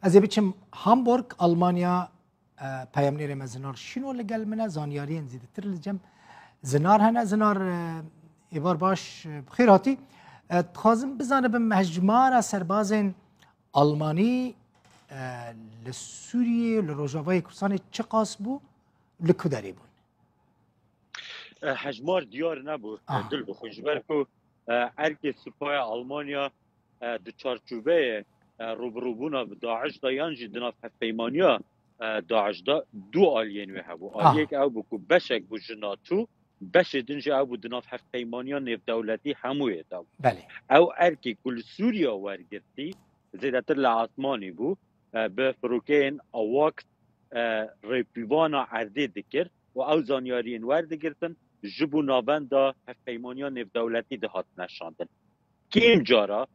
از بچم هامبورگ آلمانیا پیامنیر مزنار شنو لگل منه زانیاری انزیده تر لجم زنار هنه زنار ایوار باش بخیر هاتی تخوازم بزانه به مهجمار سربازین آلمانی لسوریه لروجاوای کردستان چه قاس بو لکداری بون هجمار دیار نبود دل بخوش برکو ارک سپاه آلمانیا دو چارچوبه روبروبونا داعش دا یانجی دناف پیمانیا داعش دا دو آلین وی هبو آلیک او بکو بشک بو جناتو بش دنج او بو دناف پیمانیا نیف دولتی هموی دا بله او ارکی کل سوریا ورگرتی زیدتر لعاثمانی بو به فروکین اواکس ریپیوانا عرده دکر و او زانیارین وردگرتن جبو نابندا پیمانیا نیف دولتی ده هات نشاندن کیم جارا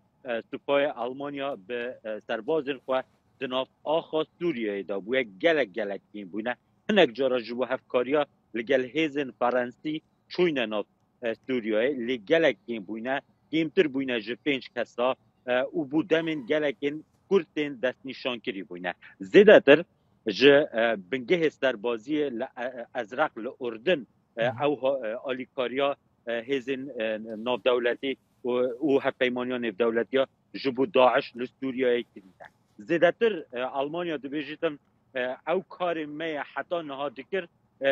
سپاه آلمانیا به سربازن خو دناف آخا سوریه دا بویا گلک کیم بوینه هنک جارا جبو هفکاریا لگل هیزن فرانسی چوینه ناف سوریه لگلک کیم بوینه کیمتر بوینه جپینج کسا او بو دمین گلکین کورتین دست نشان کری بوینه زیده تر جه بنگه سربازی ازرق لأردن او آلیکاریا هیزن ناف دولتی و هفپیمانیان دولتی ها جبو داعش لسوریای کنیده زیدتر آلمانیا دو بیجیتن او کار می حتی نها دکر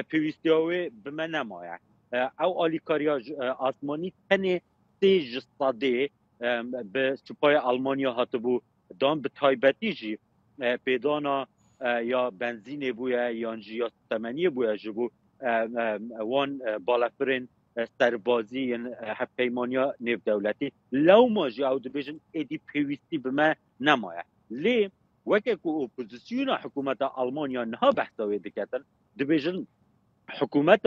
پیوستیاوی بمه نمایه او آلیکاریا آسمانی تنه سی جستاده به سپای آلمانیا هاتو بو دان به تایبتی جی پیدانا یا بنزین بویا یا سمنی بویا جبو وان بالافرین سربازی هفپیمانیا نیو دولتی لو ماجی او دبیجن ایدی پیوستی بما نمایه لی وکه که اپوزیسیون حکومت آلمانیا نها بحثاوی دکتن دبیجن حکومت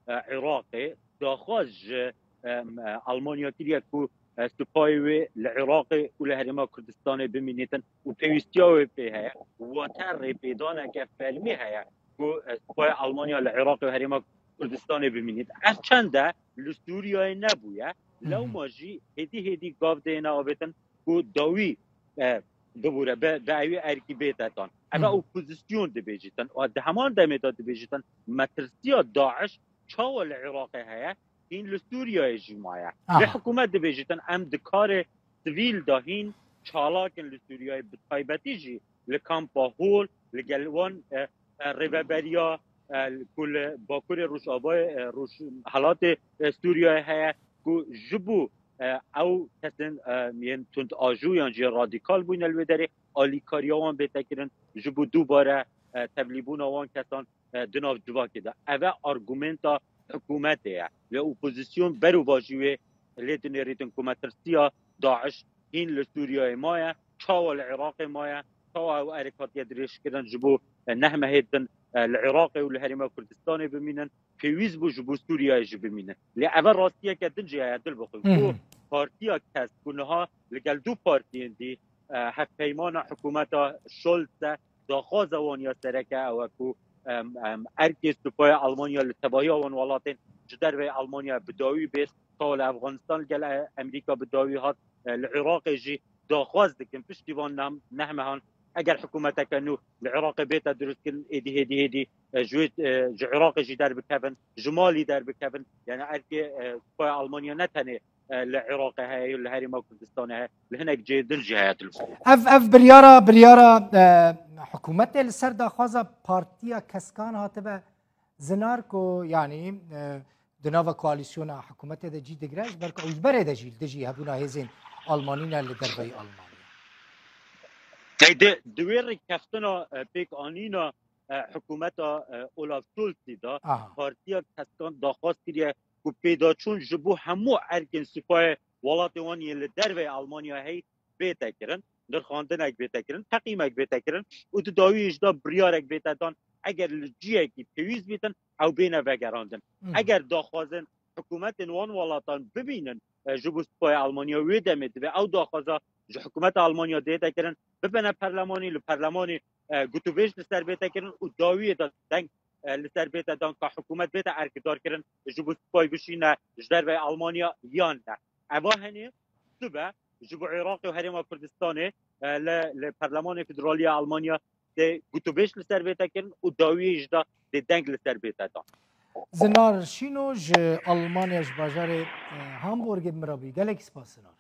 عراقی داخاز آلمانیا کریه که سپایوی لعراقی و لحرما کردستان بمینیتن و پیوستیاوی پیه و تر پیدانه که فلمی هیا که سپای آلمانیا لعراقی و لحرما کردستان ببینید از چنده لسوریای نبویه لو ماجی هدی گاف دینا آبتن که داوی دبوره به اوی ارکی بیتتان اوه اپوزیسیون دی بیجیتن و ده همان دمیتا دی بیجیتن مترسیا داعش چاول عراقی هیا این لسوریای جمعه لحکومت دی بیجیتن ام دکار سویل داهین چالاکن لسوریای بطایبتی جی لکامپا هول لگلوان ریببریا کل باکور روش آبای روش حالات سوریای هیا که جبو او کسن یعنی تند آجو یا جی رادیکال بوین الودری آلیکاریا وان بتکرن جبو دوباره تبلیبون وان کسان دناف جوا کده اوه آرگومنتا حکومته و اپوزیسیون برو واجوه لیتن ریتن کمترسیا داعش این لسوریای مایه چاول عراق مایه چاول او ارکاتی دریش کردن جبو نهمه هیدن العراق والهرما كردستان بمينن بيويز بو جبو سوريا يجي بمينن لأول راستيا كدنجي يا دل بخو بارتيا كاس كونها لقال دو بارتيين دي هفيمانا حكومتا شولتس داخاز وانيا سركا او كو اركي سپاه المانيا لتباهي وان ولاتين جدر به المانيا بداوي بس طال افغانستان قال امريكا بداوي هات العراق يجي داخاز دكن پشتي وان نهمهان اگر حکومت کنو العراق بیت درست کن هدی جوید عراق جی در بکفن جمالی در بکفن یعنی ارکی سپاه آلمانیا نتنه العراق هاي الهرما كردستان هاي لهناك جيدن جهات اف بريارا حكومت السردا خازا بارتيا كسكان هاتبه زنار كو يعني دناوا كواليسيون حكومت ده جي دغراج برك او بره دجي هبونا هيزين المانينا اللي دربي المانيا دویر کفتنا پیک آنینا حکومت اولاف شولتس دا پارتیا کسکان داخواست کریه که پیدا چون جبو همو ارکن سپاه ولات وانی لدر و آلمانیا هی بیتا کرن در خواندنک بیتا کرن تقییمک بیتا کرن و دو داویش دا بریارک بیتا دان اگر لجیه کی پیویز بیتن او بینه وگراندن اگر داخوازن حکومت وان ولاتان ببینن جبو سپاه آلمانیا ویدمید و او داخوازا حکومت آلمانیا دیتا کرن ببینه پارلمانی لپارلمانی گوتوبیش لسر بیتا کرن و داویه دا دنگ لسر بیتا دان که حکومت بیتا ارکدار کرن جبو سپای بشینه جدر و آلمانیا یان نه اوه هنی صبح جبو عراق و هرما کردستانه لپرلمان فدرالی آلمانیا ده گوتوبش لسر بیتا کرن و داویش دا ده دنگ لسر بیتا دان زنار شینو ج آلمانیا ج باجار هامبورگ مرابی گلک سپاس زنار